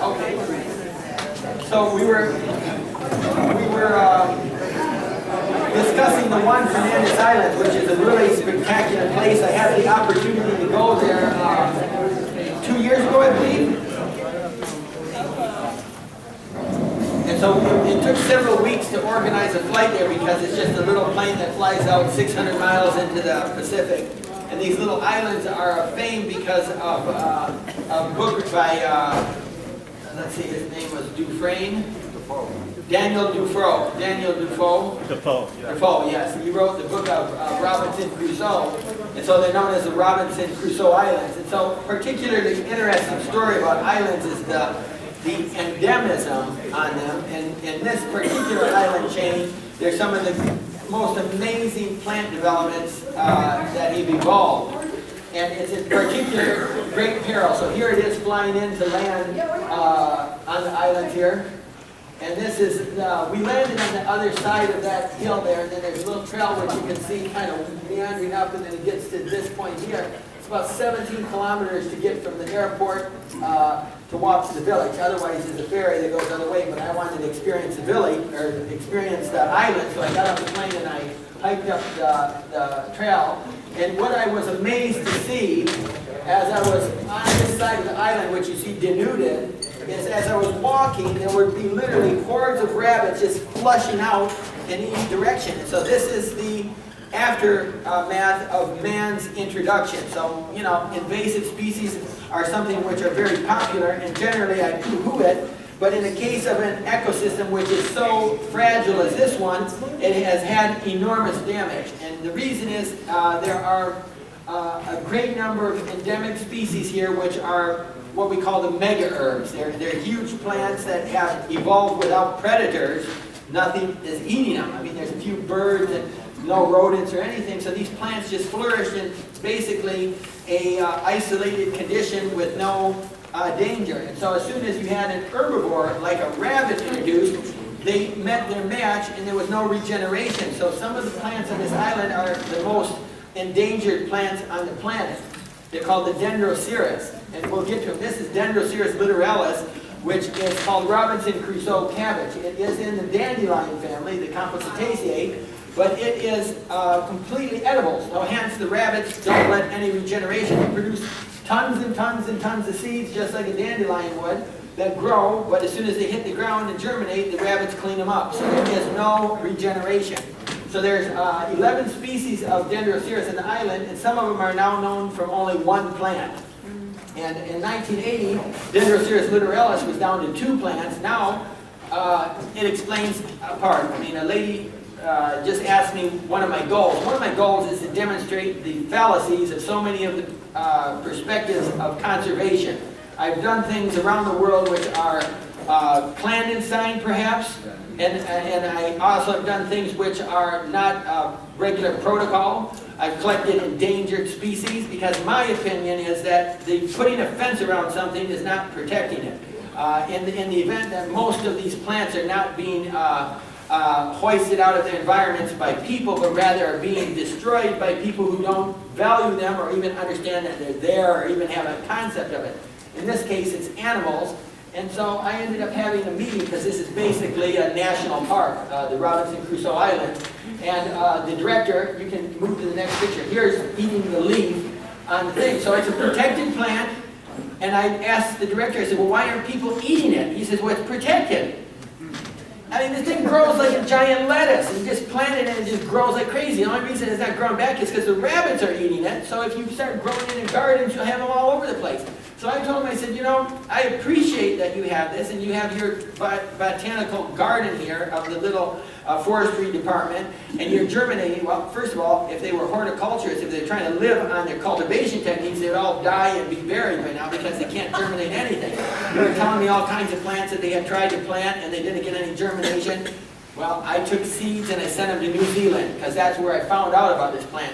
Okay. So we were discussing the one Fernandez Island, which is a really spectacular place. I had the opportunity to go there 2 years ago, I believe. And so it took several weeks to organize a flight there because it's just a little plane that flies out 600 miles into the Pacific. And these little islands are famed because of a book by, let's see, his name was Dufresne? Daniel Defoe. Defoe, yes. He wrote the book of Robinson Crusoe. And so they're known as the Robinson Crusoe Islands. And so particularly interesting story about islands is the endemism on them. And in this particular island chain, there's some of the most amazing plant developments that have evolved. And it's in particular great peril. So here it is flying in to land on the island here. And this is, we landed on the other side of that hill there, and then there's a little trail which you can see kind of meandering up, and then it gets to this point here. It's about 17 kilometers to get from the airport to walk to the village. Otherwise, there's a ferry that goes the other way, but I wanted to experience the village, or experience the island, so I got off the plane and I hiked up the trail. And what I was amazed to see as I was on this side of the island, which you see denuded, is as I was walking, there would be literally hordes of rabbits just flushing out in each direction. And so this is the aftermath of man's introduction. So, you know, invasive species are something which are very popular, and generally I poo-poo it. But in the case of an ecosystem which is so fragile as this one, it has had enormous damage. And the reason is there are a great number of endemic species here which are what we call the mega herbs. They're huge plants that have evolved without predators. Nothing is eating them. I mean, there's a few birds and no rodents or anything. So these plants just flourish in basically a isolated condition with no danger. And so as soon as you had an herbivore like a rabbit introduced, they met their match and there was no regeneration. So some of the plants on this island are the most endangered plants on the planet. They're called the Dendroceras. And we'll get to them. This is Dendroceras littoralis, which is called Robinson Crusoe cabbage. It is in the dandelion family, the Compositaceae, but it is completely edible. So hence the rabbits don't let any regeneration. They produce tons and tons and tons of seeds, just like a dandelion would, that grow, but as soon as they hit the ground and germinate, the rabbits clean them up. So there is no regeneration. So there's 11 species of Dendroceras in the island, and some of them are now known from only one plant. And in 1980, Dendroceras littoralis was down to 2 plants. Now, it explains a part. I mean, a lady just asked me one of my goals. One of my goals is to demonstrate the fallacies of so many of the perspectives of conservation. I've done things around the world which are clandestine, perhaps, and I also have done things which are not regular protocol. I've collected endangered species because my opinion is that putting a fence around something is not protecting it. In the event that most of these plants are not being hoisted out of their environments by people, but rather are being destroyed by people who don't value them or even understand that they're there or even have a concept of it. In this case, it's animals. And so I ended up having a meeting because this is basically a national park, the Robinson Crusoe Island. And the director, you can move to the next picture, here's eating the leaf on the thing. So it's a protected plant. And I asked the director, I said, well, why aren't people eating it? He says, well, it's protected. I mean, this thing grows like a giant lettuce. And you just plant it and it just grows like crazy. The only reason it's not growing back is because the rabbits are eating it. So if you start growing it in gardens, you'll have them all over the place. So I told him, I said, you know, I appreciate that you have this and you have your botanical garden here of the little forestry department and you're germinating. Well, first of all, if they were horticulturists, if they're trying to live on their cultivation techniques, they'd all die and be buried by now because they can't germinate anything. They were telling me all kinds of plants that they had tried to plant and they didn't get any germination. Well, I took seeds and I sent them to New Zealand because that's where I found out about this plant.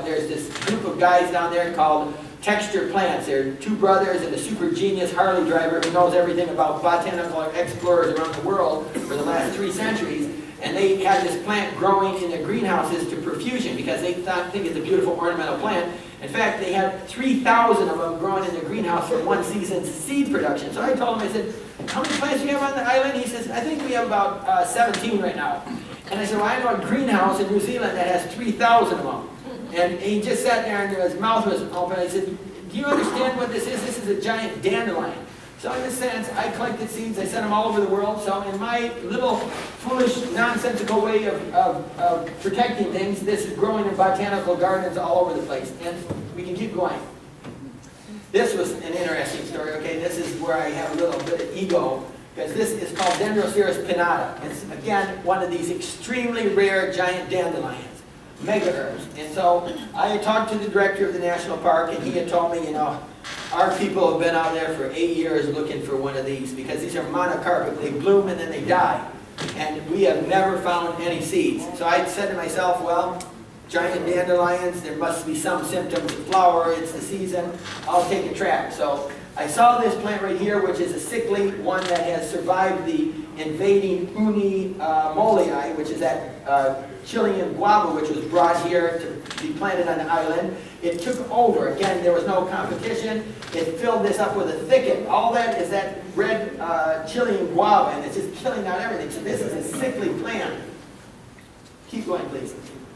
There's this group of guys down there called Texture Plants. They're 2 brothers and a super genius Harley driver who knows everything about botanical explorers around the world for the last 3 centuries. And they had this plant growing in their greenhouses to profusion because they think it's a beautiful ornamental plant. In fact, they had 3,000 of them growing in their greenhouse for one season's seed production. So I told him, I said, how many plants do you have on the island? He says, I think we have about 17 right now. And I said, well, I know a greenhouse in New Zealand that has 3,000 of them. And he just sat there and his mouth was open. I said, do you understand what this is? This is a giant dandelion. So in a sense, I collected seeds, I sent them all over the world. So in my little foolish, nonsensical way of protecting things, this is growing in botanical gardens all over the place. And we can keep going. This was an interesting story, okay? This is where I have a little bit of ego, because this is called Dendroceras pinnata. It's, again, one of these extremely rare giant dandelions, mega herbs. And so I had talked to the director of the national park, and he had told me, you know, our people have been out there for 8 years looking for one of these, because these are monocarpic. They bloom and then they die. And we have never found any seeds. So I said to myself, well, giant dandelions, there must be some symptoms of flower, it's the season, I'll take a track. So I saw this plant right here, which is a sickly one that has survived the invading Uni molii, which is that Chilean guava, which was brought here to be planted on the island. It took over. Again, there was no competition. It filled this up with a thicket. All that is that red Chilean guava, and it's just killing out everything. So this is a sickly plant. Keep going, please.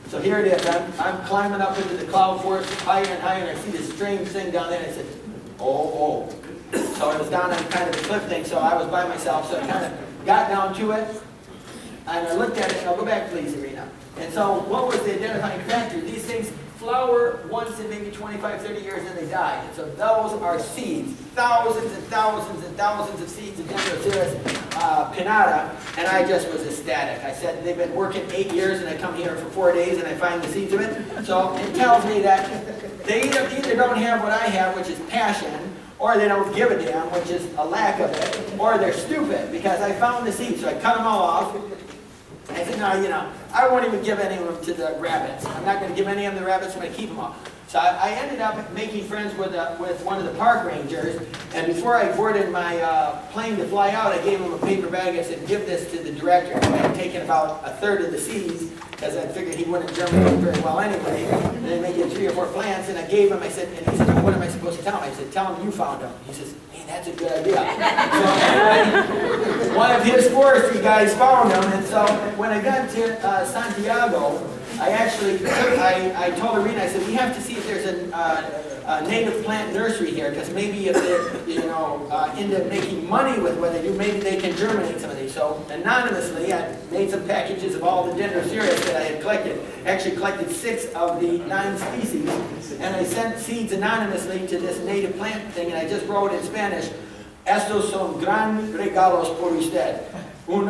So here it is. I'm climbing up into the cloud forest higher and higher, and I see this strange thing down there, and I said, oh. So I was down on kind of a cliff thing, so I was by myself, so I kind of got down to it, and I looked at it, and I'll go back, please, Irina. And so what was the identifying factor? These things flower once in maybe 25, 30 years, and they die. And so those are seeds, thousands and thousands and thousands of seeds of Dendroceras pinnata, and I just was ecstatic. I said, they've been working 8 years, and I come here for 4 days, and I find the seeds of it. So it tells me that they either don't have what I have, which is passion, or they don't give a damn, which is a lack of it, or they're stupid, because I found the seeds, so I cut them all off. I said, no, you know, I won't even give any of them to the rabbits. I'm not going to give any of them to the rabbits, I'm going to keep them all. So I ended up making friends with one of the park rangers, and before I boarded my plane to fly out, I gave him a paper bag. I said, give this to the director. I had taken about a third of the seeds, because I figured he wouldn't germinate very well anyway, and then maybe 3 or 4 plants, and I gave him, I said, and he said, well, what am I supposed to tell him? I said, tell him you found them. He says, hey, that's a good idea. So one of his forestry guys found them, and so when I got to Santiago, I told Irina, I said, we have to see if there's a native plant nursery here, because maybe if they're, you know, into making money with what they do, maybe they can germinate some of these. So anonymously, I made some packages of all the Dendroceras that I had collected. Actually collected 6 of the 9 species, and I sent seeds anonymously to this native plant thing, and I just wrote in Spanish, estos son gran regalos por usted. Un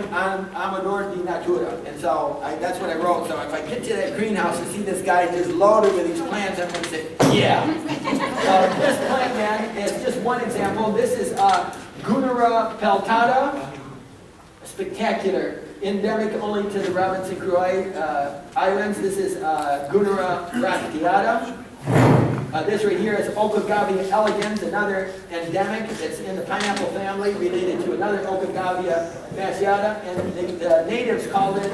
amador de natura. And so that's what I wrote. So if I get to that greenhouse and see this guy just loaded with these plants, I'm going to say, yeah. This plant, man, is just one example. This is Gunera peltata, spectacular, endemic only to the Robinson Crusoe Islands. This is Gunera bracteata. This right here is Okagavia elegans, another endemic. It's in the pineapple family, related to another Okagavia fasciata, and the natives called it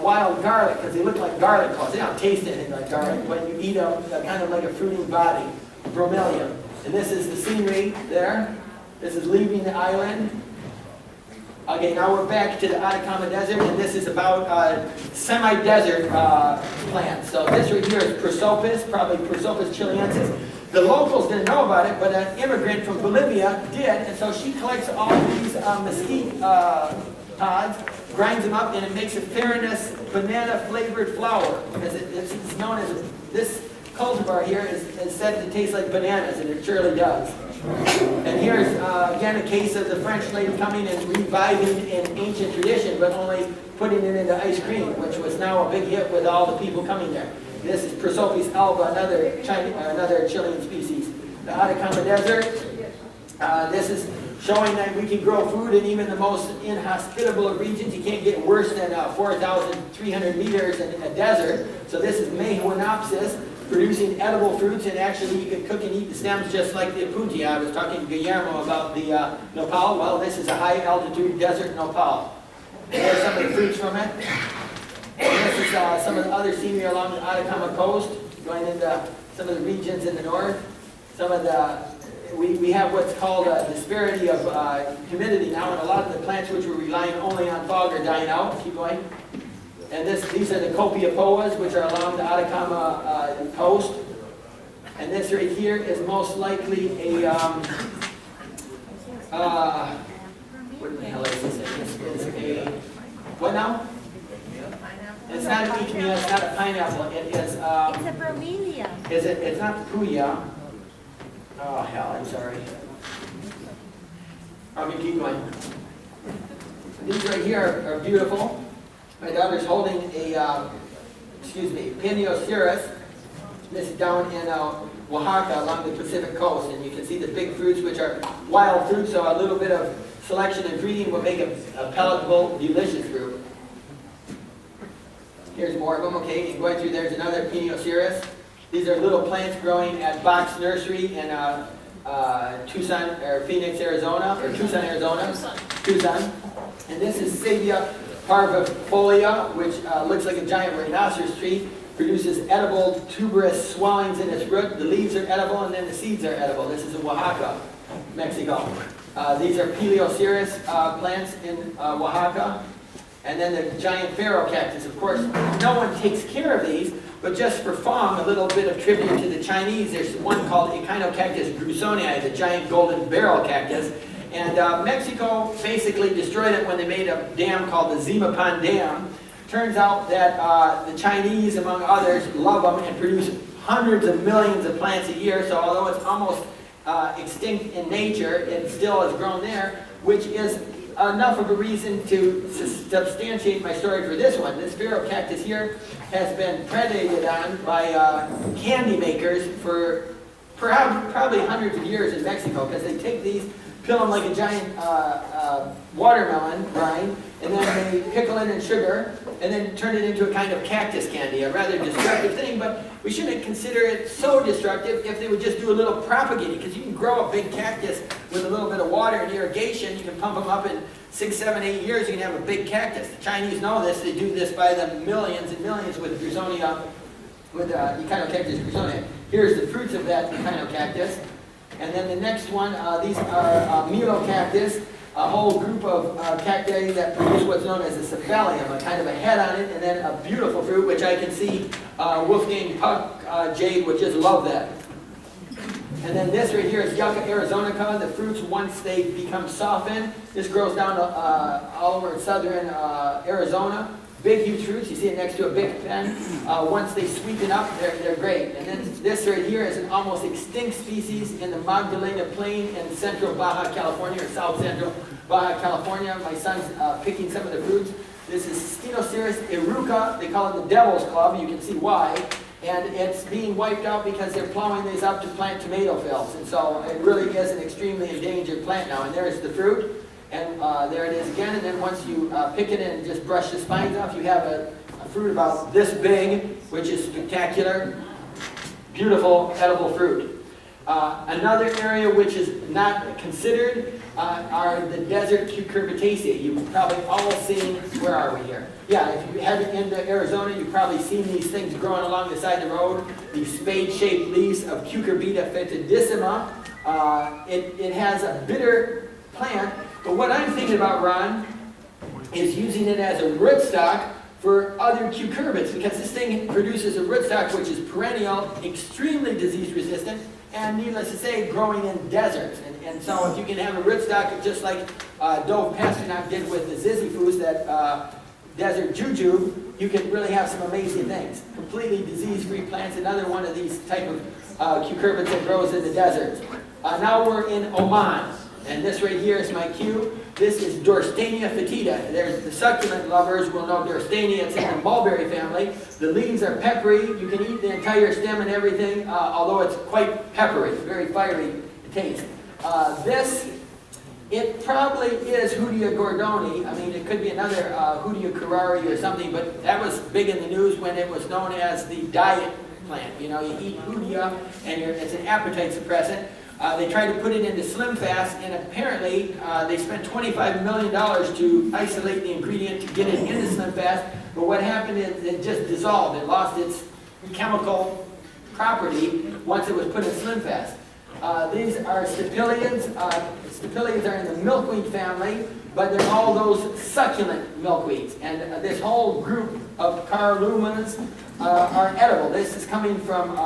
wild garlic, because they look like garlic cloves. They don't taste anything like garlic, but you eat them kind of like a fruiting body, bromelium. And this is the scenery there. This is leaving the island. Okay, now we're back to the Atacama Desert, and this is about semi-desert plants. So this right here is Prosopis, probably Prosopis chilensis. The locals didn't know about it, but an immigrant from Bolivia did, and so she collects all these mesquite pods, grinds them up, and it makes a Fairness banana-flavored flour. Because it's known as, this cultivar here is said to taste like bananas, and it surely does. And here's, again, a case of the French lady coming and reviving an ancient tradition, but only putting it into ice cream, which was now a big hit with all the people coming there. This is Prosopis alba, another Chilean species. The Atacama Desert, this is showing that we can grow food in even the most inhospitable of regions. You can't get worse than 4,300 meters in a desert. So this is Mehuanopsis, producing edible fruits, and actually you can cook and eat the stems just like the apuntia. I was talking to Guillermo about the nopal. Well, this is a high altitude desert nopal. There's some of the fruits from it. And this is some of the other scenery along the Atacama coast, going into some of the regions in the north. Some of we have what's called a disparity of humidity now, and a lot of the plants which were relying only on fog are dying out. Keep going. And these are the copiapoas, which are along the Atacama coast. And this right here is most likely a, what the hell is this? This is a, what now? It's not an ichneumon, it's not a pineapple, it is, It's a bromelia. is it, it's not puya. Oh hell, I'm sorry. I'm gonna keep going. These right here are beautiful. My daughter's holding a, Pinioceras. This is down in Oaxaca along the Pacific coast, and you can see the big fruits, which are wild fruits, so a little bit of selection and breeding will make a palatable, delicious fruit. Here's more of them, okay, and going through there's another Pinioceras. These are little plants growing at Box Nursery in Tucson, or Phoenix, Arizona, or Tucson, Arizona. Tucson. And this is Sabia parvifolia, which looks like a giant rhinoceros tree. Produces edible tuberous swellings in its root. The leaves are edible and then the seeds are edible. This is in Oaxaca, Mexico. These are Pelioceras plants in Oaxaca. And then the giant pharaoh cactus. Of course, no one takes care of these, but just for fun, a little bit of tribute to the Chinese. There's one called Echinocactus grusonii, the giant golden barrel cactus. And Mexico basically destroyed it when they made a dam called the Zimapan Dam. Turns out that the Chinese, among others, love them and produce hundreds of millions of plants a year. So although it's almost extinct in nature, it still has grown there, which is enough of a reason to substantiate my story for this one. This pharaoh cactus here has been predated on by candy makers for probably hundreds of years in Mexico, because they take these, peel them like a giant watermelon rind, and then they pickle it in sugar, and then turn it into a kind of cactus candy, a rather destructive thing, but we shouldn't consider it so destructive if they would just do a little propagating, because you can grow a big cactus with a little bit of water and irrigation. You can pump them up in 6, 7, 8 years, you can have a big cactus. The Chinese know this, they do this by the millions and millions with Grussonia, with Echinocactus grussonia. Here's the fruits of that Echinocactus. And then the next one, these are Melocactus, a whole group of cacti that produce what's known as a cephalium, a kind of a head on it, and then a beautiful fruit, which I can see Wolfgang Puck Jade would just love that. And then this right here is Yucca arizonica. The fruits, once they become softened, this grows down to, all over southern Arizona. Big, huge fruits. You see it next to a big pen. Once they sweeten up, they're great. And then this right here is an almost extinct species in the Magdalena Plain in central Baja California, or south central Baja California. My son's picking some of the fruits. This is Stenoceras eruca. They call it the Devil's Club. You can see why. And it's being wiped out because they're plowing these up to plant tomato fields. And so it really is an extremely endangered plant now. And there's the fruit. And there it is again, and then once you pick it and just brush the spines off, you have a fruit about this big, which is spectacular, beautiful, edible fruit. Another area which is not considered are the desert cucurbitaceae. You've probably all seen, where are we here? Yeah, if you head into Arizona, you've probably seen these things growing along the side of the road, these spade-shaped leaves of Cucurbita fetidissima. It has a bitter plant. But what I'm thinking about, Ron, is using it as a rootstock for other cucurbits, because this thing produces a rootstock which is perennial, extremely disease resistant, and needless to say, growing in deserts. And so if you can have a rootstock just like Dove Pasternak did with the Ziziphus, that desert jujube, you can really have some amazing things. Completely disease-free plants, another one of these type of cucurbits that grows in the deserts. Now we're in Oman. And this right here is my cue. This is Dorstania fetida. There's the succulent lovers will know Dorstania. It's in the mulberry family. The leaves are peppery. You can eat the entire stem and everything, although it's quite peppery, very fiery taste. It probably is Hoodia gordoni. I mean, it could be another Hoodia curari or something, but that was big in the news when it was known as the diet plant. You know, you eat Hoodia, and it's an appetite suppressant. They tried to put it into Slim Fast, and apparently they spent $25 million to isolate the ingredient to get it into Slim Fast. But what happened is it just dissolved. It lost its chemical property once it was put in SlimFast. These are stapeliads. Stapeliads are in the milkweed family, but they're all those succulent milkweeds. And this whole group of Carlumas are edible. This is coming from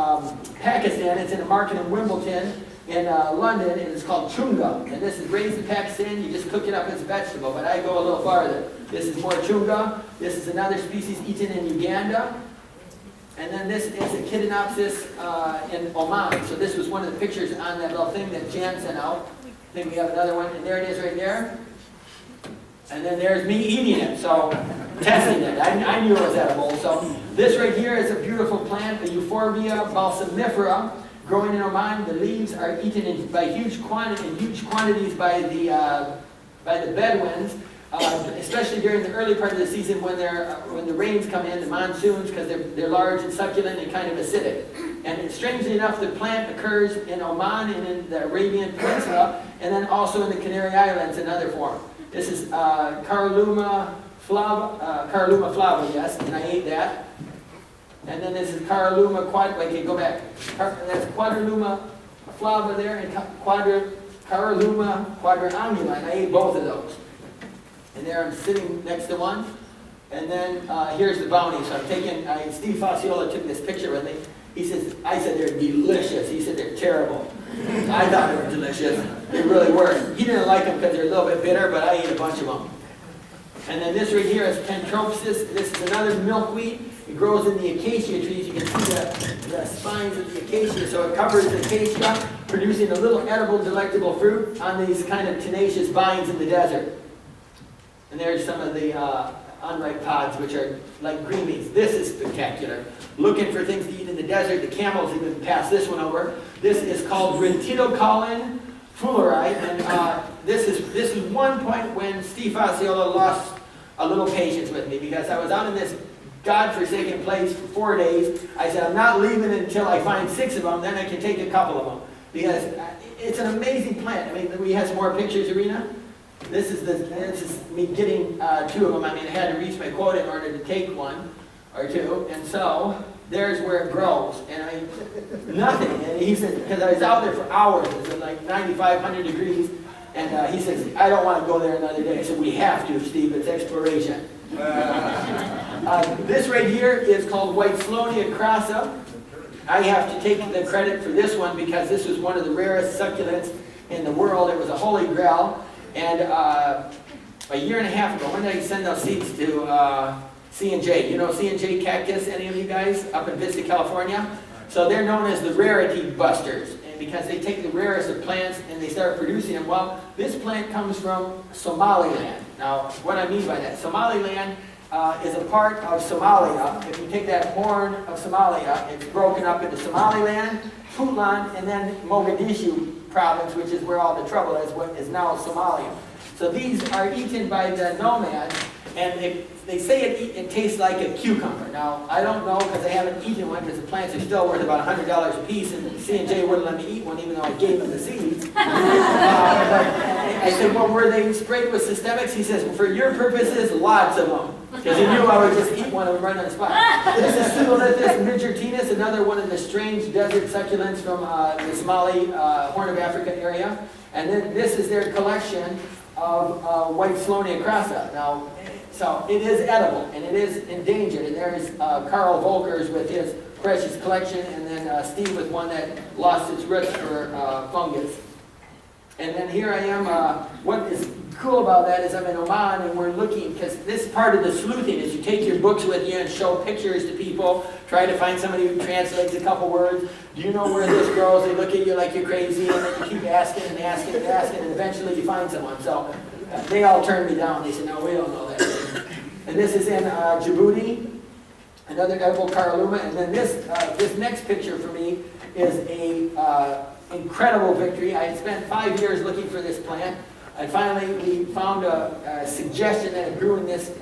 Pakistan. It's in a market in Wimbledon in London, and it's called chunga. And this is raised in Pakistan. You just cook it up as a vegetable, but I go a little farther. This is more chunga. This is another species eaten in Uganda. And then this is Echinopsis in Oman. So this was one of the pictures on that little thing that Jan sent out. I think we have another one, and there it is right there. And then there's me eating it, so testing it. I knew it was edible. So this right here is a beautiful plant, the Euphorbia balsamifera, growing in Oman. The leaves are eaten in huge quantities by the Bedouins. Especially during the early part of the season when the rains come in, the monsoons, because they're large and succulent and kind of acidic. And strangely enough, the plant occurs in Oman and in the Arabian Peninsula, and then also in the Canary Islands in other form. This is Carluma flava, yes, and I ate that. And then this is Carluma go back. That's Quadriluma flava there, and Carluma quadriangula, and I ate both of those. And there I'm sitting next to one. And then here's the bounty. So I'm taking, Steve Fasciola took this picture with me. I said they're delicious. He said they're terrible. I thought they were delicious. They really were. He didn't like them because they're a little bit bitter, but I ate a bunch of them. And then this right here is Pentropsis. This is another milkweed. It grows in the acacia trees. You can see the spines of the acacia. So it covers the acacia, producing a little edible, delectable fruit on these kind of tenacious vines in the desert. And there's some of the unripe pods, which are like green beans. This is spectacular. Looking for things to eat in the desert. The camels even pass this one over. This is called Rentidocolin fulleri, and this is one point when Steve Fasciola lost a little patience with me, because I was out in this godforsaken place for 4 days. I said, I'm not leaving until I find 6 of them, then I can take a couple of them. Because it's an amazing plant. I mean, we have some more pictures, Arena. This is me getting 2 of them. I mean, I had to reach my quota in order to take 1 or 2. And so, there's where it grows. And I mean, nothing. And he said, because I was out there for hours. It was like 95, 100 degrees. And he says, I don't want to go there another day. I said, we have to, Steve. It's exploration. This right here is called White Sloania crassa. I have to take the credit for this one because this was one of the rarest succulents in the world. It was a holy grail. And a year and a half ago, when did I send those seeds to C&J? You know C&J cactus, any of you guys, up in Vista, California? So they're known as the rarity busters, and because they take the rarest of plants and they start producing them. Well, this plant comes from Somaliland. Now, what I mean by that, Somaliland is a part of Somalia. If you take that horn of Somalia, it's broken up into Somaliland, Puntland, and then Mogadishu province, which is where all the trouble is, what is now Somalia. So these are eaten by the nomads, and they say it tastes like a cucumber. Now, I don't know because I haven't eaten one, because the plants are still worth about $100 a piece, and C&J wouldn't let me eat one even though I gave them the seeds. But I said, well, were they sprayed with systemics? He says, well, for your purposes, lots of them. Because he knew I would just eat one of them right on the spot. This is Pseudolithus midgertinus, another one of the strange desert succulents from the Somali Horn of Africa area. And then this is their collection of White Sloania crassa. Now, so it is edible and it is endangered. And there's Carl Volkers with his precious collection, and then Steve with one that lost its roots for fungus. And then here I am. What is cool about that is I'm in Oman, and we're looking, because this part of the sleuthing is you take your books with you and show pictures to people, try to find somebody who translates a couple words. Do you know where this grows? They look at you like you're crazy, and then you keep asking and asking and asking, and eventually you find someone. So they all turned me down. They said, no, we don't know that. And this is in Djibouti, another edible Carluma. And then this next picture for me is a incredible victory. I had spent 5 years looking for this plant. And finally, we found a suggestion that it grew in this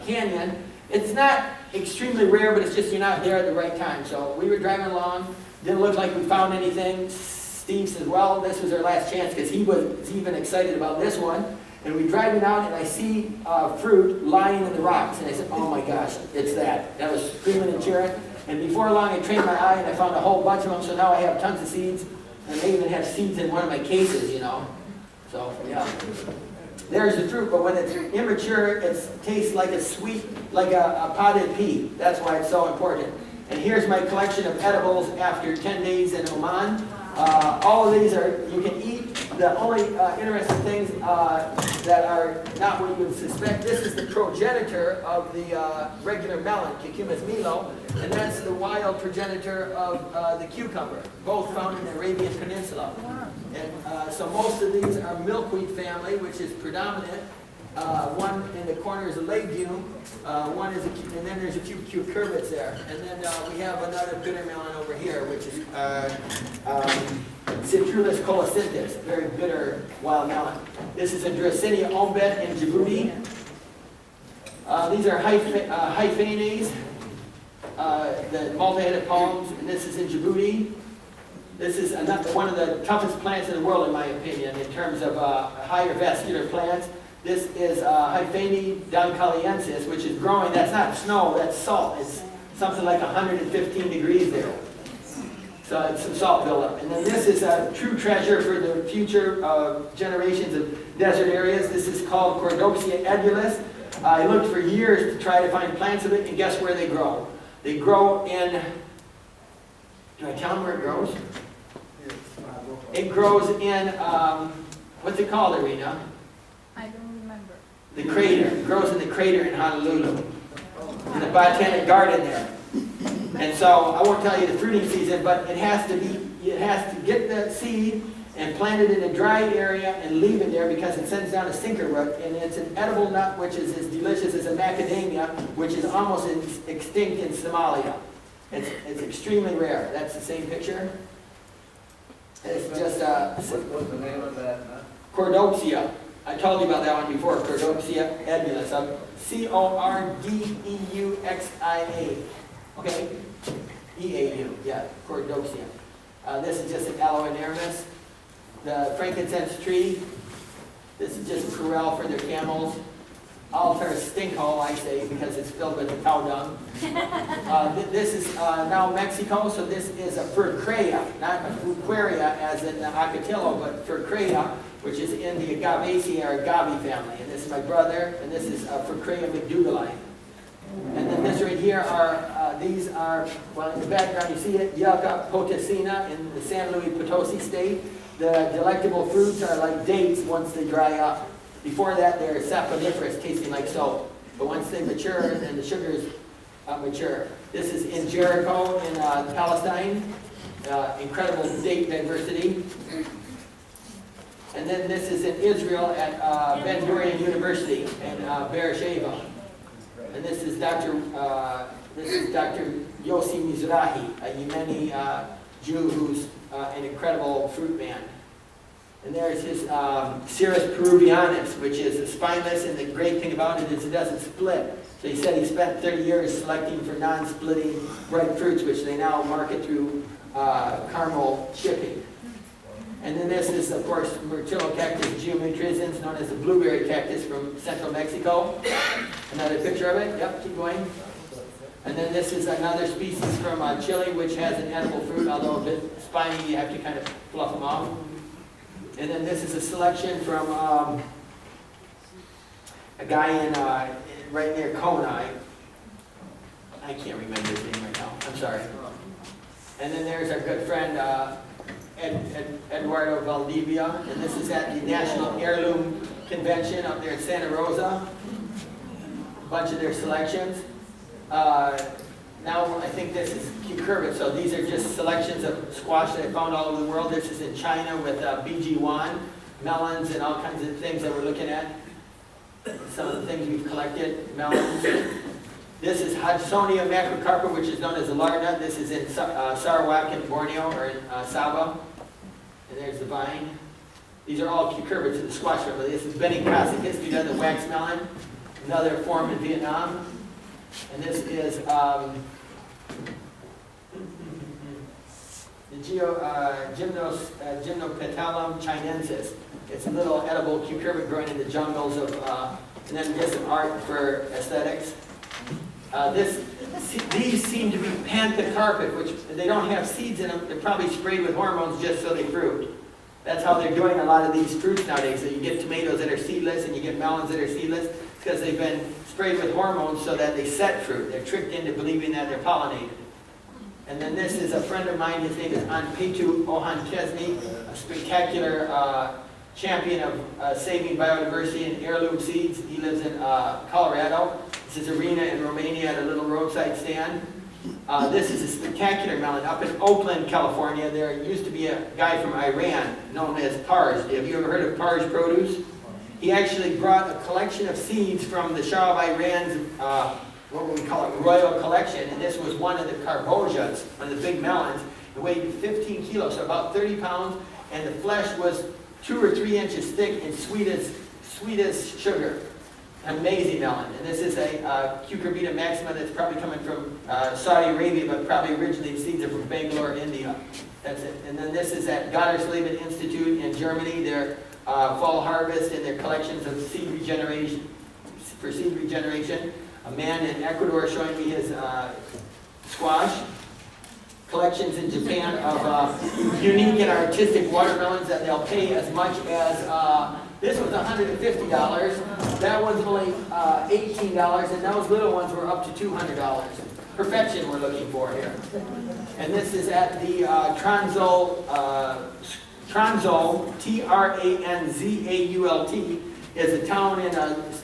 canyon. It's not extremely rare, but it's just you're not there at the right time. So we were driving along, didn't look like we found anything. Steve says, well, this was our last chance, because he was even excited about this one. And we're driving out, and I see fruit lying in the rocks. And I said, oh my gosh, it's that. I was screaming and cheering. And before long, I trained my eye and I found a whole bunch of them, so now I have tons of seeds. And I even have seeds in one of my cases, you know. So, yeah. There's the fruit, but when it's immature, it tastes like a sweet, like a potted pea. That's why it's so important. And here's my collection of edibles after 10 days in Oman. All of these are, you can eat. The only interesting things that are not what you would suspect, this is the progenitor of the regular melon, Cucumis milo, and that's the wild progenitor of the cucumber, both found in the Arabian Peninsula. And so most of these are milkweed family, which is predominant. One in the corner is a legume, one is and then there's a few cucurbits there. And then we have another bitter melon over here, which is Citrulus colocynthus, very bitter wild melon. This is a Dracaena ombet in Djibouti. These are hyphanes, the multi-headed palms, and this is in Djibouti. This is one of the toughest plants in the world, in my opinion, in terms of higher vascular plants. This is Hyphane duncaliensis, which is growing. That's not snow, that's salt. It's something like 115 degrees there. So it's some salt buildup. And then this is a true treasure for the future generations of desert areas. This is called Cordoxia edulis. I looked for years to try to find plants of it, and guess where they grow? They grow in, do I tell them where it grows? It grows in, what's it called, Arena? I don't remember. The crater. It grows in the crater in Honolulu. In the botanic garden there. And so, I won't tell you the fruiting season, but it has to get the seed and plant it in a dry area and leave it there because it sends down a sinker root, and it's an edible nut which is as delicious as a macadamia, which is almost extinct in Somalia. It's extremely rare. That's the same picture. It's just What's the name of that nut? Cordoxia. I told you about that one before. Cordoxia edulis. Corduxia. Okay? E-A-U. Yeah, Cordoxia. This is just an aloe-inermis. The frankincense tree. This is just corral for their camels. Altar stinkhole, I say, because it's filled with cow dung. This is now Mexico, so this is a furcrea, not a fuquaria as in the Acatillo, but furcrea, which is in the Agabaceae or agave family. And this is my brother, and this is Furcrea McDougalli. And then this right here these are, well, in the background you see it, Yucca potosina in the San Luis Potosi state. The delectable fruits are like dates once they dry up. Before that, they're saponiferous, tasting like soap. But once they mature and the sugars mature. This is in Jericho in Palestine. Incredible date diversity. And then this is in Israel at Ben Gurion University in Beersheba. And this is Dr. Yossi Mizrahi, a Yemeni Jew who's an incredible fruit man. And there's his Cirrus peruvianus, which is spineless, and the great thing about it is it doesn't split. So he said he spent 30 years selecting for non-splitting ripe fruits, which they now market through caramel shipping. And then this is, of course, Myrtillocactus geometriscens, known as the blueberry cactus from central Mexico. Another picture of it. Yep, keep going. And then this is another species from Chile, which has an edible fruit, although a bit spiny, you have to kind of fluff them off. And then this is a selection from a guy in right near Kona. I can't remember his name right now. I'm sorry. And then there's our good friend Eduardo Valdivia, and this is at the National Heirloom Convention up there in Santa Rosa. A bunch of their selections. Now I think this is cucurbit, so these are just selections of squash that I found all over the world. This is in China with BG1, melons, and all kinds of things that we're looking at. Some of the things we've collected, melons. This is Hudsonia macrocarpa, which is known as a larnut. This is in Sarawak in Borneo, or in Sabah. And there's the vine. These are all cucurbits in the squash family. This is Benicassicus, the wax melon, another form in Vietnam. And this is the Gymnopetalum chinensis. It's a little edible cucurbit growing in the jungles of, and then just some art for aesthetics. These seem to be panthocarpid, which they don't have seeds in them. They're probably sprayed with hormones just so they fruit. That's how they're doing a lot of these fruits nowadays. So you get tomatoes that are seedless and you get melons that are seedless because they've been sprayed with hormones so that they set fruit. They're tricked into believing that they're pollinated. And then this is a friend of mine. His name is Anpetu Ohan Chesney, a spectacular champion of saving biodiversity and heirloom seeds. He lives in Colorado. This is Arena in Romania at a little roadside stand. This is a spectacular melon up in Oakland, California. There used to be a guy from Iran known as Parj. Have you ever heard of Parj produce? He actually brought a collection of seeds from the Shah of Iran's, what would we call it, royal collection. And this was one of the carbojas, one of the big melons. It weighed 15 kilos, so about 30 pounds. And the flesh was 2 or 3 inches thick and sweet as sugar. Amazing melon. And this is a Cucurbita maxima that's probably coming from Saudi Arabia, but probably originally the seeds are from Bangalore, India. That's it. And then this is at Gottersleben Institute in Germany, their fall harvest and their collections of seed regeneration, for seed regeneration. A man in Ecuador showing me his squash. Collections in Japan of unique and artistic watermelons that they'll pay as much as, this was $150, that was only $18, and those little ones were up to $200. Perfection we're looking for here. And this is at the Tranzault, Tranzault, is a town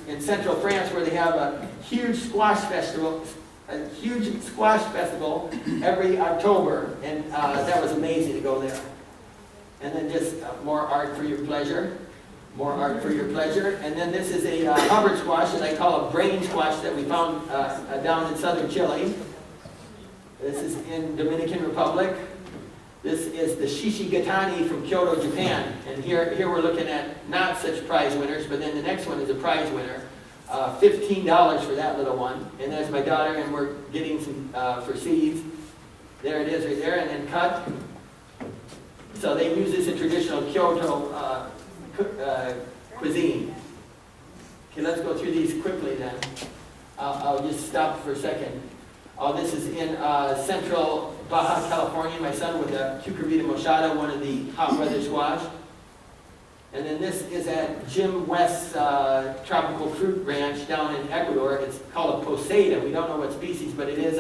in central France where they have a huge squash festival. Every October, and that was amazing to go there. And then just more art for your pleasure. More art for your pleasure. And then this is a Hubbard squash that I call a brain squash that we found down in southern Chile. This is in Dominican Republic. This is the Shishigatani from Kyoto, Japan. And here we're looking at not such prize winners, but then the next one is a prize winner. $15 for that little one. And there's my daughter, and we're getting some for seeds. There it is right there, and then cut. So they use this in traditional Kyoto cuisine. Okay, let's go through these quickly then. I'll just stop for a second. This is in central Baja California, my son with a Cucurbita moschata, one of the hot weather squash. And then this is at Jim West's tropical fruit ranch down in Ecuador. It's called a posada. We don't know what species, but it is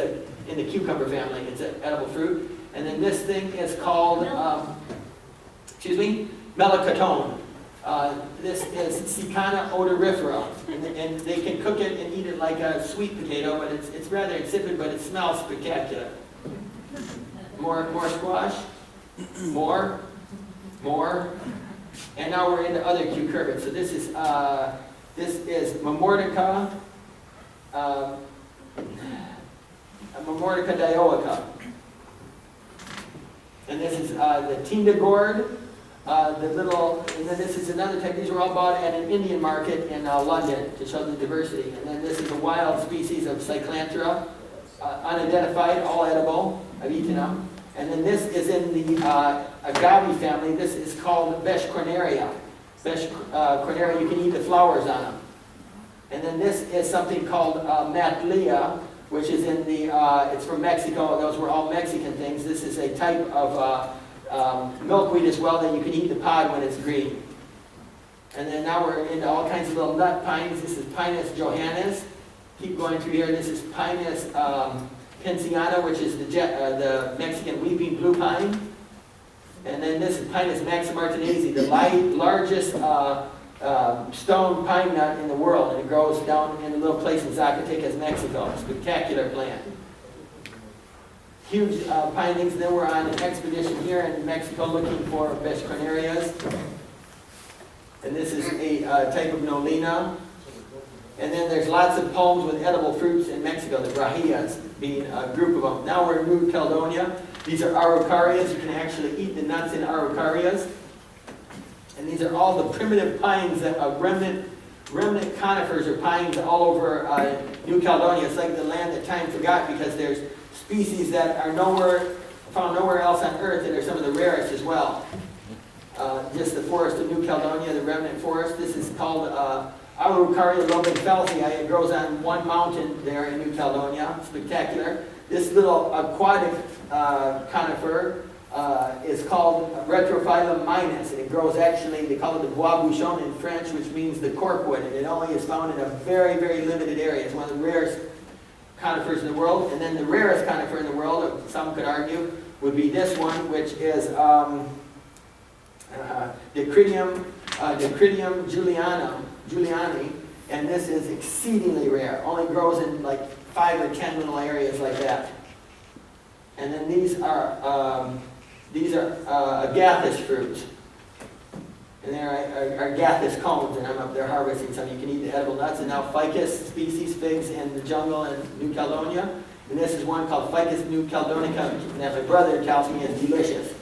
in the cucumber family. It's an edible fruit. And then this thing is called, melocotone. This is Sicana odorifera, and they can cook it and eat it like a sweet potato, but it's rather insipid, but it smells spectacular. More squash, more, and now we're into other cucurbits. So this is Mamordica, Mamordica dioica, and this is the Tinda gourd. And then this is another type. These were all bought at an Indian market in London to show the diversity. And then this is a wild species of Cyclanthera, unidentified, all edible. I've eaten them. And then this is in the agave family. This is called Besch corneria. Besch corneria, you can eat the flowers on them. And then this is something called Matlia, which is in the, it's from Mexico. Those were all Mexican things. This is a type of milkweed as well that you can eat the pod when it's green. And then now we're into all kinds of little nut pines. This is Pinus johannes. Keep going through here. This is Pinus pinciana, which is the Mexican weeping blue pine. And then this is Pinus maximartinense, the largest stone pine nut in the world. And it grows down in a little place in Zacatecas, Mexico. Spectacular plant. Huge pinings. And then we're on an expedition here in Mexico looking for Besch cornerias. And this is a type of nolina. And then there's lots of palms with edible fruits in Mexico, the brahillas being a group of them. Now we're in New Caledonia. These are araucarias. You can actually eat the nuts in araucarias. And these are all the primitive pines, that remnant conifers or pines all over New Caledonia. It's like the land that time forgot, because there's species that are found nowhere else on Earth, and are some of the rarest as well. Just the forest of New Caledonia, the remnant forest. This is called Aurucaria lobenfelsi. It grows on one mountain there in New Caledonia. Spectacular. This little aquatic conifer is called Retrophyllum minus, and it grows actually, they call it the bois bouchon in French, which means the corkwood, and it only is found in a very, very limited area. It's one of the rarest conifers in the world. And then the rarest conifer in the world, some could argue, would be this one, which is Dacrydium juliani, and this is exceedingly rare. Only grows in like 5 or 10 little areas like that. And then these are agathis fruits. And they're agathis cones, and I'm up there harvesting some. You can eat the edible nuts. And now ficus species, figs in the jungle in New Caledonia. And this is one called Ficus new caledonica, that my brother tells me is delicious.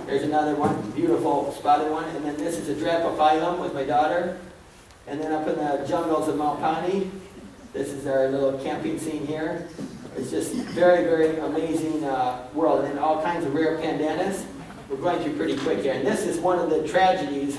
There's another one, beautiful spotted one. And then this is a Drapophyllum with my daughter. And then up in the jungles of Mount Pani, this is our little camping scene here. It's just very, very amazing world. And then all kinds of rare pandanus. We're going through pretty quick here. And this is one of the tragedies.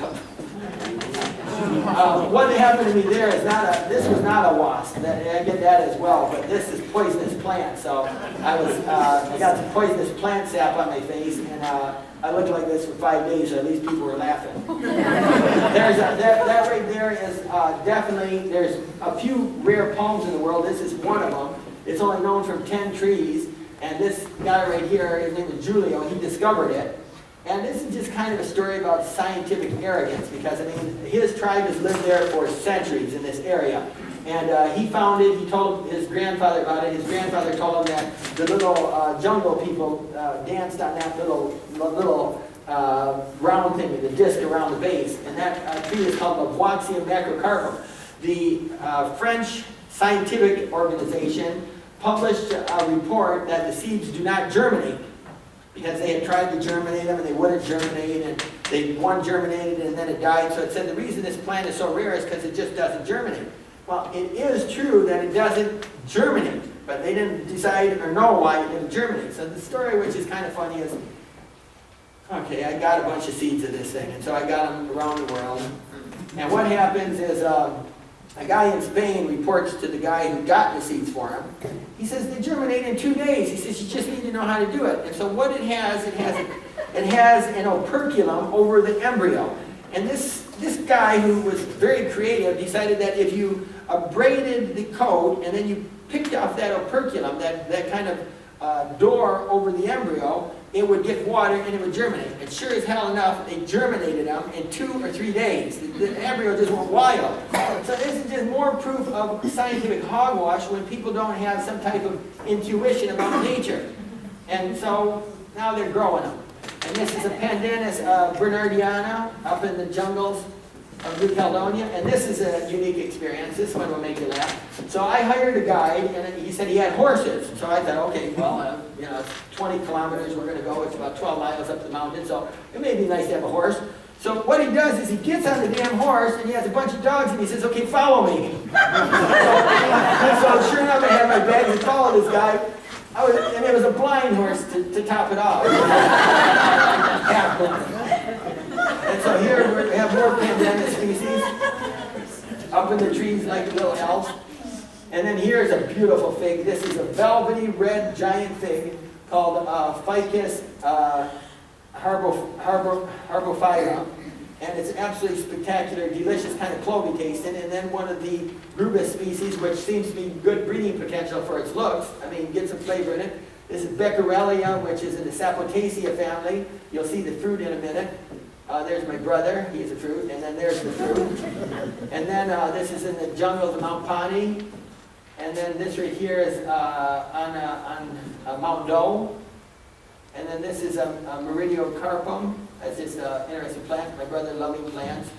What happened to me there is this was not a wasp. I get that as well, but this is poisonous plant. So I got some poisonous plant sap on my face, and I looked like this for 5 days, so at least people were laughing. That right there is definitely, there's a few rare palms in the world. This is one of them. It's only known from 10 trees, and this guy right here, his name is Giulio, he discovered it. And this is just kind of a story about scientific arrogance, because I mean, his tribe has lived there for centuries in this area. And he told his grandfather about it. His grandfather told him that the little jungle people danced on that little round thing with the disc around the base. And that tree is called the Boixium macrocarpum. The French scientific organization published a report that the seeds do not germinate, because they had tried to germinate them and they wouldn't germinate, and one germinated and then it died. So it said the reason this plant is so rare is because it just doesn't germinate. Well, it is true that it doesn't germinate, but they didn't decide or know why it didn't germinate. So the story, which is kind of funny, is, okay, I got a bunch of seeds of this thing, and so I got them around the world. And what happens is a guy in Spain reports to the guy who got the seeds for him. He says they germinate in 2 days. He says you just need to know how to do it. And so what it has an operculum over the embryo. And this guy, who was very creative, decided that if you abraded the coat and then you picked off that operculum, that kind of door over the embryo, it would get water and it would germinate. And sure as hell enough, they germinated them in 2 or 3 days. The embryo just went wild. So this is just more proof of scientific hogwash when people don't have some type of intuition about nature. And so now they're growing them. And this is a Pandanus bernardiana up in the jungles of New Caledonia, and this is a unique experience. This one will make you laugh. So I hired a guide, and he said he had horses. So I thought, okay, well, it's 20 kilometers we're going to go. It's about 12 miles up the mountain, so it may be nice to have a horse. So what he does is he gets on the damn horse, and he has a bunch of dogs, and he says, okay, follow me. So sure enough, I had my bag and followed this guy. And it was a blind horse to top it off. Half blind. And so here we have more pandemic species up in the trees like little elves. And then here's a beautiful fig. This is a velvety red giant fig called Ficus harbophyra. And it's absolutely spectacular, delicious, kind of clovey tasting. And then one of the rubus species, which seems to be good breeding potential for its looks. I mean, get some flavor in it. This is Becquerelia, which is in the Sapotacea family. You'll see the fruit in a minute. There's my brother, he is a fruit, and then there's the fruit. And then this is in the jungles of Mount Pani. And then this right here is on Mount Doe. And then this is a Meridiocarpum. That's just an interesting plant. My brother loving plants.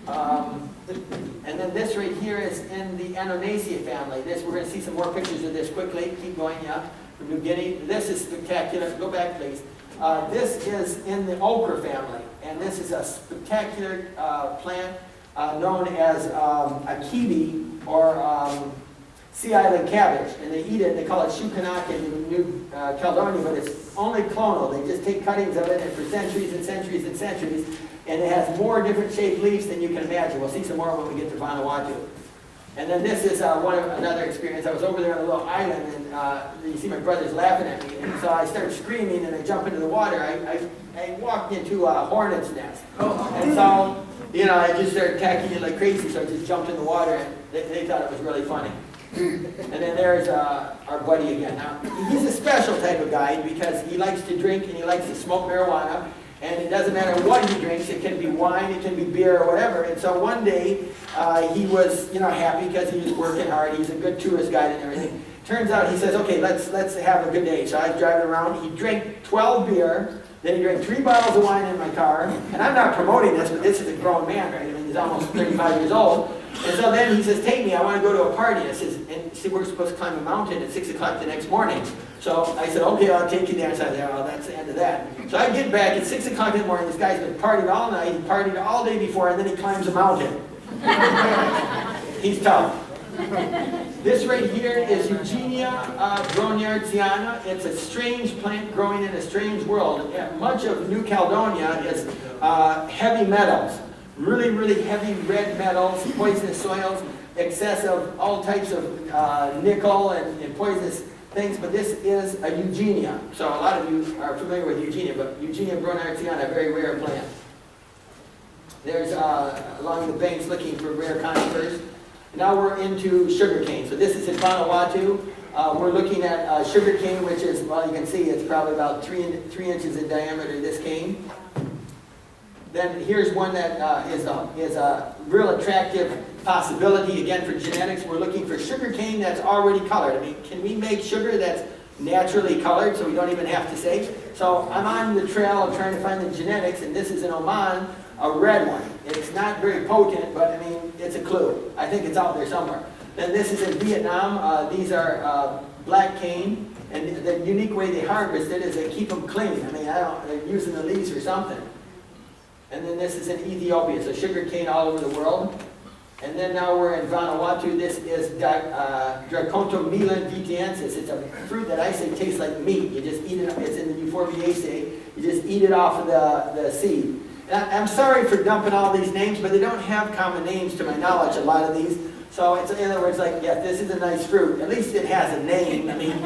And then this right here is in the Annonacea family. We're going to see some more pictures of this quickly. Keep going, yeah. From New Guinea. This is spectacular. Go back, please. This is in the ochre family. And this is a spectacular plant known as a kiwi or sea island cabbage. And they eat it, they call it shukanak in New Caledonia, but it's only clonal. They just take cuttings of it, and for centuries and centuries and centuries, and it has more different shaped leaves than you can imagine. We'll see some more when we get to Vanuatu. And then this is another experience. I was over there on a little island, and you see my brothers laughing at me, and so I started screaming, and I jump into the water. I walked into a hornet's nest, and so, you know, I just started attacking it like crazy, so I just jumped in the water, and they thought it was really funny. And then there's our buddy again. Now, he's a special type of guy because he likes to drink and he likes to smoke marijuana, and it doesn't matter what he drinks. It can be wine, it can be beer, or whatever. And so one day, he was, you know, happy because he was working hard. He's a good tourist guide and everything. Turns out he says, okay, let's have a good day. So I was driving around. He drank 12 beer. Then he drank 3 bottles of wine in my car. And I'm not promoting this, but this is a grown man, right? I mean, he's almost 35 years old. And so then he says, take me, I want to go to a party. I says, and see, we're supposed to climb a mountain at 6 o'clock the next morning. So I said, okay, I'll take you there. So I said, well, that's the end of that. So I get back at 6 o'clock in the morning. This guy's been partying all night. He partied all day before, and then he climbs a mountain. He's tough. This right here is Eugenia bronyardiana. It's a strange plant growing in a strange world. Much of New Caledonia is heavy metals. Really, really heavy red metals, poisonous soils, excess of all types of nickel and poisonous things, but this is a Eugenia. So a lot of you are familiar with Eugenia, but Eugenia bronyardiana, a very rare plant. There's along the banks looking for rare conifers. Now we're into sugarcane. So this is in Vanuatu. We're looking at sugarcane, which is, well, you can see it's probably about 3 inches in diameter, this cane. Then here's one that is a real attractive possibility, again, for genetics. We're looking for sugarcane that's already colored. I mean, can we make sugar that's naturally colored so we don't even have to say? So I'm on the trail of trying to find the genetics, and this is in Oman, a red one. It's not very potent, but I mean, it's a clue. I think it's out there somewhere. Then this is in Vietnam. These are black cane, and the unique way they harvest it is they keep them clean. I mean, they're using the leaves or something. And then this is in Ethiopia, so sugar cane all over the world. And then now we're in Vanuatu. This is Dracontomela vitiensis. It's a fruit that I say tastes like meat. You just eat it. It's in the Euphorbiaceae. You just eat it off of the seed. And I'm sorry for dumping all these names, but they don't have common names to my knowledge, a lot of these. So it's, in other words, like, yeah, this is a nice fruit. At least it has a name. I mean,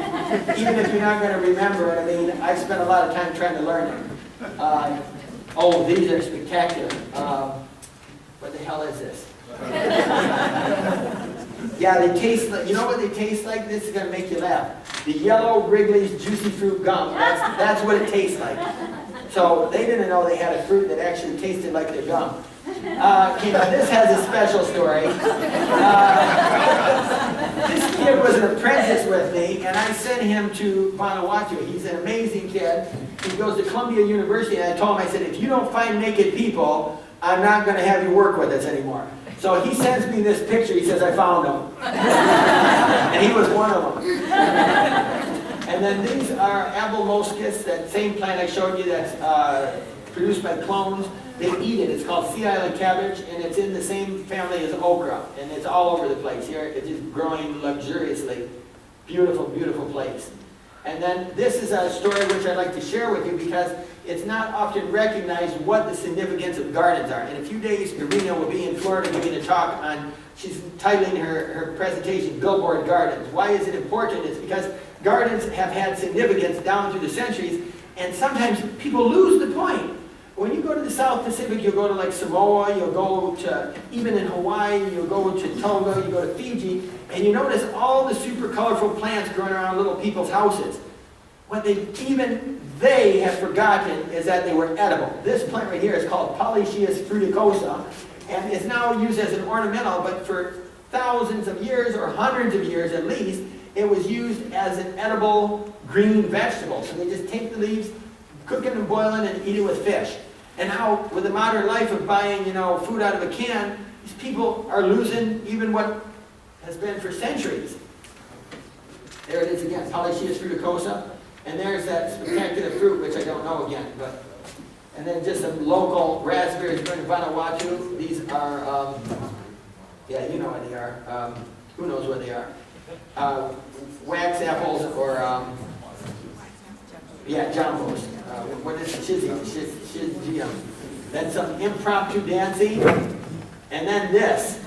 even if you're not going to remember it, I mean, I've spent a lot of time trying to learn it. Oh, these are spectacular. What the hell is this? Yeah, they taste like, you know what they taste like? This is going to make you laugh. The yellow Wrigley's Juicy Fruit Gum. That's what it tastes like. So they didn't know they had a fruit that actually tasted like their gum. Okay, now this has a special story. This kid was an apprentice with me, and I sent him to Vanuatu. He's an amazing kid. He goes to Columbia University, and I told him, I said, if you don't find naked people, I'm not going to have you work with us anymore. So he sends me this picture. He says, I found him. And he was one of them. And then these are abelmoscus, that same plant I showed you that's produced by clones. They eat it. It's called sea island cabbage, and it's in the same family as okra. And it's all over the place. Here, it's just growing luxuriously. Beautiful, beautiful place. And then this is a story which I'd like to share with you because it's not often recognized what the significance of gardens are. In a few days, Irina will be in Florida giving a talk on, she's titling her presentation, Billboard Gardens. Why is it important? It's because gardens have had significance down through the centuries, and sometimes people lose the point. When you go to the South Pacific, you'll go to like Samoa, you'll go to, even in Hawaii, you'll go to Tonga, you go to Fiji, and you notice all the super colorful plants growing around little people's houses. What they have forgotten is that they were edible. This plant right here is called Polychaeus fruticosa, and it's now used as an ornamental, but for thousands of years, or hundreds of years at least, it was used as an edible green vegetable. So they just take the leaves, cook it and boil it, and eat it with fish. And now, with the modern life of buying, food out of a can, these people are losing even what has been for centuries. There it is again, Polychaeus fruticosa. And there's that spectacular fruit, which I don't know again. And then just some local raspberries from Vanuatu. These are, yeah, you know what they are. Who knows what they are? Wax apples or, yeah, jambos. What is it? Shizium. then some impromptu dancing, and then this.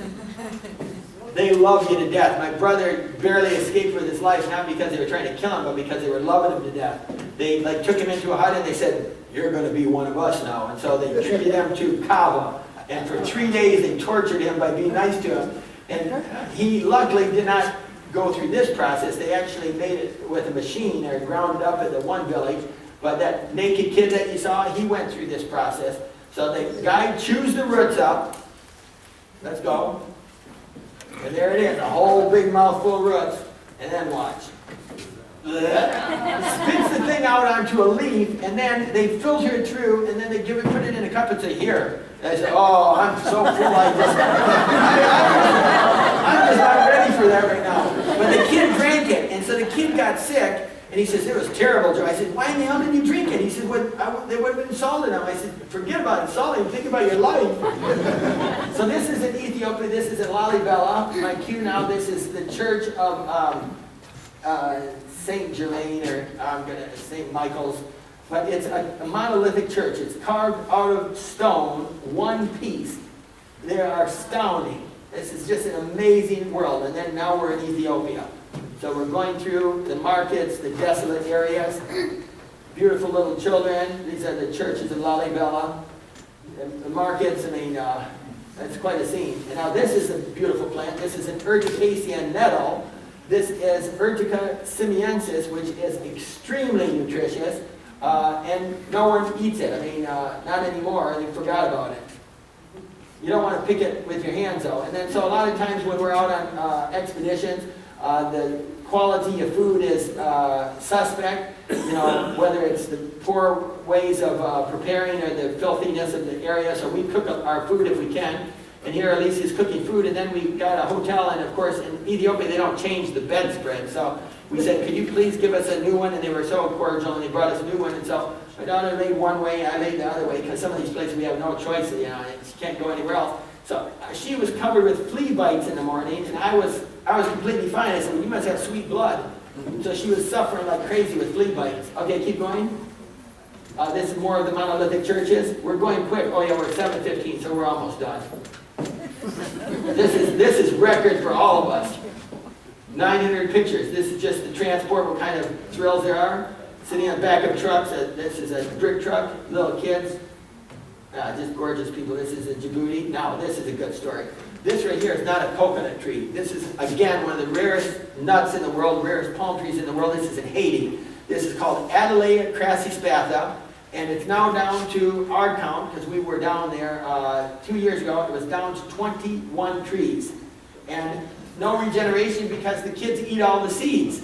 They love you to death. My brother barely escaped with his life, not because they were trying to kill him, but because they were loving him to death. They like took him into a hut and they said, "You're going to be one of us now." And so they treated him to kava. And for 3 days they tortured him by being nice to him. And he luckily did not go through this process. They actually made it with a machine or ground it up at the one village. But that naked kid that you saw, he went through this process. So the guy chews the roots up. Let's go. And there it is, a whole big mouthful of roots. And then watch. Spits the thing out onto a leaf, and then they filter it through, and then they put it in a cup and say, "Here." And I say, "Oh, I'm so full, I'm just not ready for that right now." But the kid drank it, and so the kid got sick, and he says, "It was terrible, Joe." I said, "Why in the hell did you drink it?" He said, "Well, they would have been salted on." I said, "Forget about it, salted, think about your life." So this is in Ethiopia, this is in Lalibela. My cue now, this is the church of St. Germain, or St. Michael's, but it's a monolithic church. It's carved out of stone, one piece. They are astounding. This is just an amazing world. And then now we're in Ethiopia. So we're going through the markets, the desolate areas, beautiful little children. These are the churches of Lalibela. The markets, I mean, that's quite a scene. And now this is a beautiful plant. This is an Urticaceae nettle. This is Urtica simiensis, which is extremely nutritious, and no one eats it. I mean, not anymore. They forgot about it. You don't want to pick it with your hands, though. And then, so a lot of times when we're out on expeditions, the quality of food is suspect. You know, whether it's the poor ways of preparing or the filthiness of the area. So we cook our food if we can. And here Alicia's cooking food, and then we got a hotel, and of course in Ethiopia they don't change the bedspread. So we said, "Could you please give us a new one?" And they were so cordial, and they brought us a new one. And so my daughter laid one way, I laid the other way, because some of these places we have no choice, you know, she can't go anywhere else. So she was covered with flea bites in the morning, and I was completely fine. I said, "Well, you must have sweet blood." So she was suffering like crazy with flea bites. Okay, keep going. This is more of the monolithic churches. We're going quick. Oh yeah, we're 7:15, so we're almost done. This is record for all of us. 900 pictures. This is just the transport, what kind of thrills there are. Sitting on the back of trucks. This is a brick truck, little kids. Just gorgeous people. This is in Djibouti. Now, this is a good story. This right here is not a coconut tree. This is, again, one of the rarest nuts in the world, rarest palm trees in the world. This is in Haiti. This is called Adelaide crassispatha. And it's now down to our count, because we were down there 2 years ago, it was down to 21 trees. And no regeneration because the kids eat all the seeds.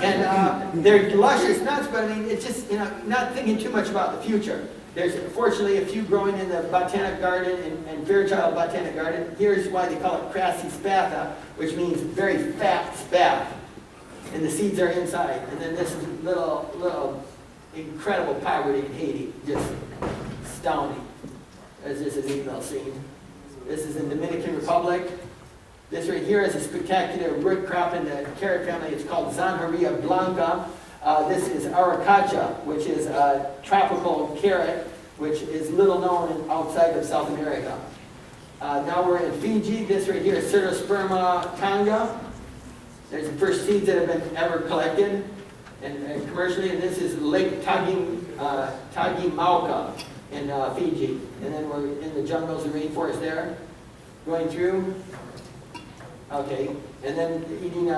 And they're luscious nuts, but I mean, it's just, you know, not thinking too much about the future. There's fortunately a few growing in the Botanic Garden and Fairchild Botanic Garden. Here's why they call it crassispatha, which means very fat spath. And the seeds are inside. And then this is little incredible poverty in Haiti, just astounding. This is a neat little scene. This is in Dominican Republic. This right here is a spectacular root crop in the carrot family. It's called Zanjaria Blanca. This is Aracacha, which is a tropical carrot, which is little known outside of South America. Now we're in Fiji. This right here is Pseudosperma kanga. There's the first seeds that have been ever collected. And commercially, and this is Lake Tagimauka in Fiji. And then we're in the jungles and rainforest there, going through. Okay, and then eating,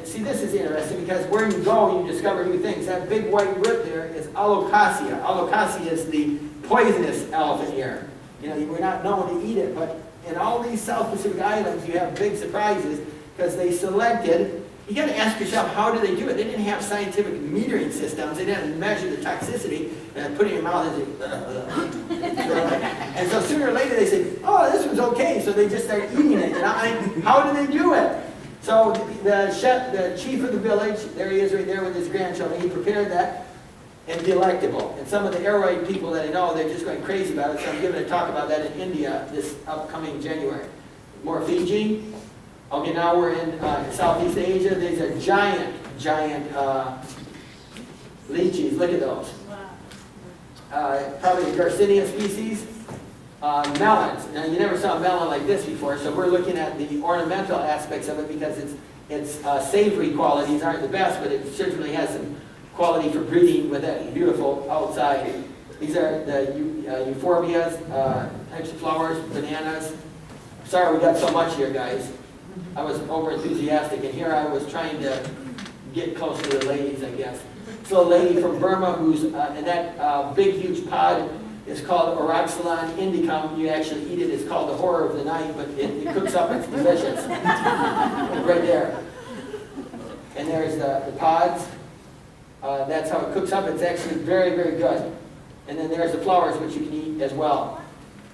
see this is interesting because where you go, you discover new things. That big white root there is Alocasia. Alocasia is the poisonous elephant ear. You know, we're not known to eat it, but in all these South Pacific islands, you have big surprises because they selected. You got to ask yourself, how do they do it? They didn't have scientific metering systems. They didn't measure the toxicity and put it in your mouth and say, and so sooner or later they say, "Oh, this one's okay." So they just start eating it. And how do they do it? So the chef, the chief of the village, there he is right there with his grandchildren. He prepared that, and delectable. And some of the aeroid people that I know, they're just going crazy about it. So I'm giving a talk about that in India this upcoming January. More Fiji. Okay, now we're in Southeast Asia. These are giant lychees. Look at those. Probably a Garcinia species. Melons. Now, you never saw a melon like this before, so we're looking at the ornamental aspects of it because its savory qualities aren't the best, but it certainly has some quality for breeding with that beautiful outside. These are the euphorbias, types of flowers, bananas. Sorry we got so much here, guys. I was over enthusiastic, and here I was trying to get close to the ladies, I guess. So a lady from Burma who's in that big, huge pod is called Oroxylon indicum. You actually eat it. It's called the horror of the night, but it cooks up. It's delicious. Right there. And there's the pods. That's how it cooks up. It's actually very, very good. And then there's the flowers, which you can eat as well.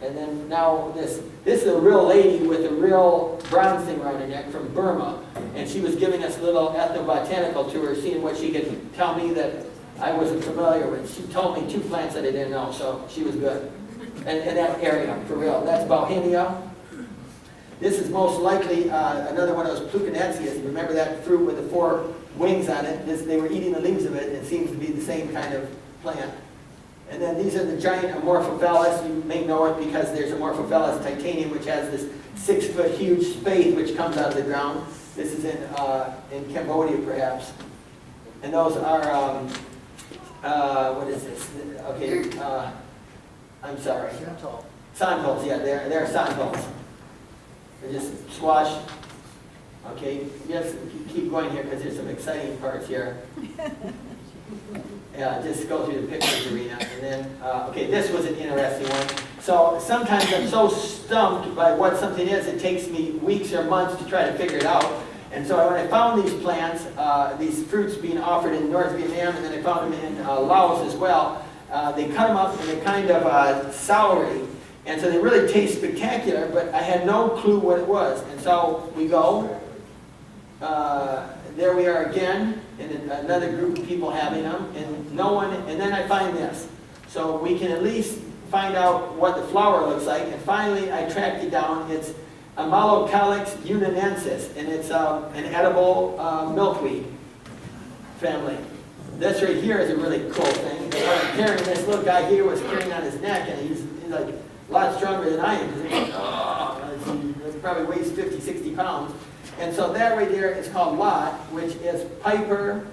And then now this is a real lady with a real bronze thing around her neck from Burma. And she was giving us a little ethnobotanical tour, seeing what she could tell me that I wasn't familiar with. She told me 2 plants that I didn't know, so she was good. And in that area, for real. That's Bauhinia. This is most likely another one of those Plucanetzias. Remember that fruit with the 4 wings on it? They were eating the leaves of it, and it seems to be the same kind of plant. And then these are the giant Amorphophallus. You may know it because there's Amorphophallus titanium, which has this 6-foot huge spathe which comes out of the ground. This is in Cambodia, perhaps. And those are, what is this? Okay, I'm sorry. Santols, yeah, they're Santols. They're just squash. Okay, yes, keep going here because there's some exciting parts here. Just go through the pictures arena, and then, okay, this was an interesting one. So sometimes I'm so stumped by what something is, it takes me weeks or months to try to figure it out. And so when I found these plants, these fruits being offered in North Vietnam, and then I found them in Laos as well, they cut them up and they're kind of soury. And so they really taste spectacular, but I had no clue what it was. And so we go, there we are again, and another group of people having them, and no one, and then I find this. So we can at least find out what the flower looks like, and finally I tracked it down. It's Amalocalyx unanensis, and it's an edible milkweed family. This right here is a really cool thing. I'm carrying this little guy here was carrying on his neck, and he's like a lot stronger than I am. He probably weighs 50, 60 pounds. And so that right there is called lot, which is Piper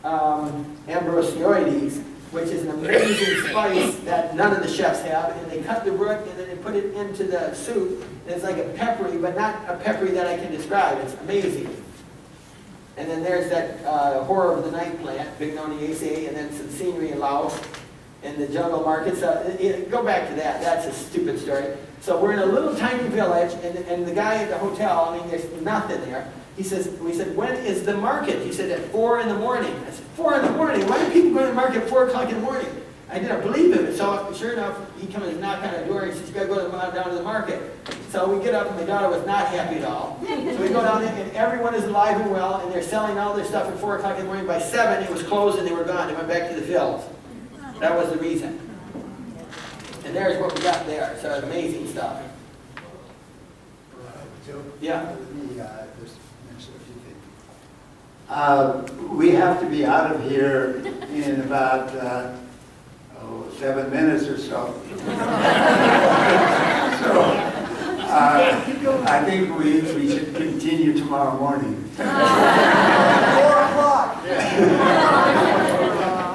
ambrosioides, which is an amazing spice that none of the chefs have. And they cut the root and then they put it into the soup. And it's like a peppery, but not a peppery that I can describe. It's amazing. And then there's that horror of the night plant, Bignoniaceae, and then some scenery in Laos and the jungle markets. Go back to that. That's a stupid story. So we're in a little tiny village, and the guy at the hotel, I mean, there's nothing there. We said, when is the market? He said, at 4 in the morning. I said, 4 in the morning? Why do people go to the market at 4 o'clock in the morning? I didn't believe him. So sure enough, he comes and knock on the door, and he says, you got to go down to the market. So we get up, and my daughter was not happy at all. So we go down there, and everyone is alive and well, and they're selling all their stuff at 4 o'clock in the morning. By 7, it was closed, and they were gone. They went back to the fields. That was the reason. And there's what we got there. So amazing stuff. Joe? Yeah. Let me just mention a few things. We have to be out of here in about 7 minutes or so. So I think we should continue tomorrow morning. 4 o'clock.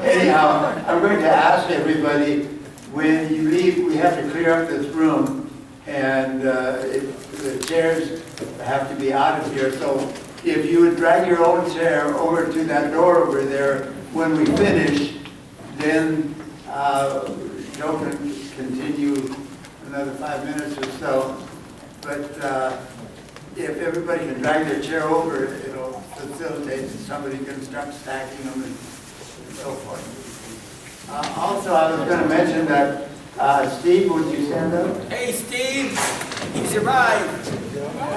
Anyhow, I'm going to ask everybody, when you leave, we have to clear up this room, and the chairs have to be out of here. So if you would drag your own chair over to that door over there when we finish, then Joe can continue another 5 minutes or so. But if everybody can drag their chair over, it'll facilitate, somebody can start stacking them and so forth. Also, I was going to mention that, Steve, would you stand up? Hey, Steve! He survived!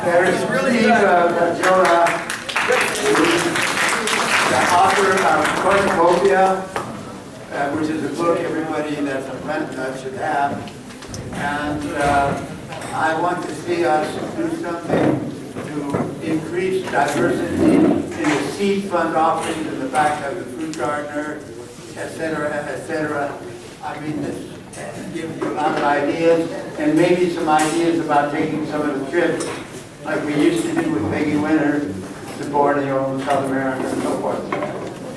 There's really Steve Jonah, the author of Cornucopia, which is a book everybody that's a plant nut should have. And I want to see us do something to increase diversity in the seed fund offerings in the back of the fruit gardener, et cetera, et cetera. I mean, this gives you a lot of ideas. and maybe some ideas about taking some of the trips, like we used to do with Peggy Winter, to Borneo and South America and so forth.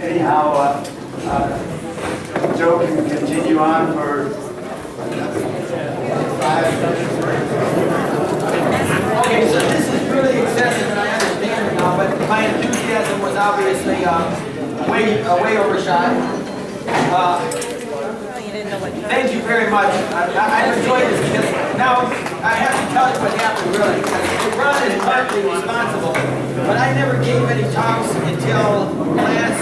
Anyhow, Joe can continue on for 5 minutes. Okay, so this is really excessive, and I understand it now, but my enthusiasm was obviously way overshot. Thank you very much. I enjoyed this because now I have to tell you what happened really. Ron is partly responsible, but I never gave any talks until last,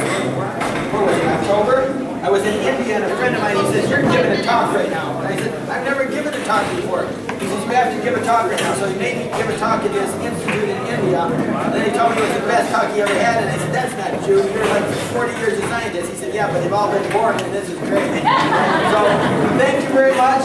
what was it, October? I was in India and a friend of mine, he says, you're giving a talk right now. And I said, I've never given a talk before. He says, you have to give a talk right now. So he made me give a talk at this institute in India. And then he told me it was the best talk he ever had. And I said, that's not true. You're like 40 years a scientist. He said, yeah, but they've all been born and this is great. So thank you very much.